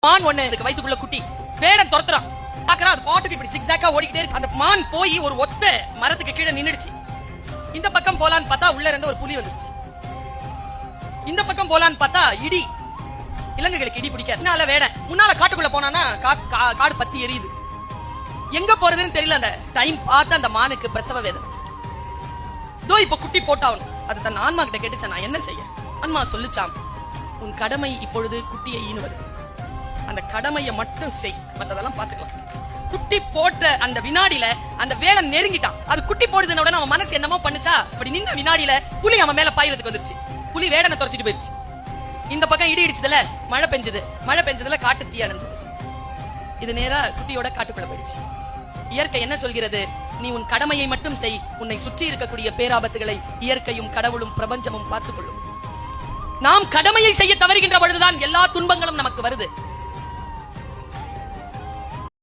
மான் ஒண்ணு இதுக்கு வயித்துக்குள்ள குட்டி வேடன் துரத்துறான் பாக்குறான். அது பாட்டுக்கு இப்படி சிக்ஸாக்கா ஓடிக்கிட்டே இருக்கு. அந்த மான் போய் ஒரு ஒத்த மரத்துக்கு கீழே நின்னுடுச்சு. இந்த பக்கம் போலான்னு பார்த்தா உள்ள இருந்து ஒரு புலி வந்துருச்சு. இந்த பக்கம் போலான்னு பார்த்தா இடி. இலங்கைகளுக்கு இடி பிடிக்காது. முன்னால வேடன் முன்னால காட்டுக்குள்ள போனானா காடு பத்தி எரியுது. எங்க போறதுன்னு தெரியல. அந்த டைம் பார்த்து அந்த மானுக்கு பிரசவ வேதனை. இதோ இப்ப குட்டி போட்டாவணும். அது தன் ஆன்மா கிட்ட கேட்டுச்சா, நான் என்ன செய்ய? ஆன்மா சொல்லிச்சாம், உன் கடமை இப்பொழுது குட்டியை ஈனுவது. அந்த கடமையை மட்டும் செய், மத்ததெல்லாம் பாத்துக்கலாம். குட்டி போட்ட அந்த வினாடியில அந்த வேடன் நெருங்கிட்டான். அது குட்டி போடுதுன உடனே அவன் மனசு என்னமோ பண்ணுச்சா, அப்படி நின்ன வினாடியில புலி அவன் மேல பாய்றதுக்கு வந்துருச்சு. புலி வேடனை துரத்திட்டு போயிருச்சு. இந்த பக்கம் இடி இடிச்சதுல மழை பெஞ்சது. மழை பெஞ்சதுல காட்டு தீ அணைஞ்சது. இது நேரா குட்டியோட காட்டுக்குள்ள போயிடுச்சு. இயற்கை என்ன சொல்கிறது? நீ உன் கடமையை மட்டும் செய், உன்னை சுற்றி இருக்கக்கூடிய பேராபத்துகளை இயற்கையும் கடவுளும் பிரபஞ்சமும் பார்த்துக் கொள்ளும். நாம் கடமையை செய்ய தவறுகின்ற பொழுதுதான் எல்லா துன்பங்களும் நமக்கு வருது.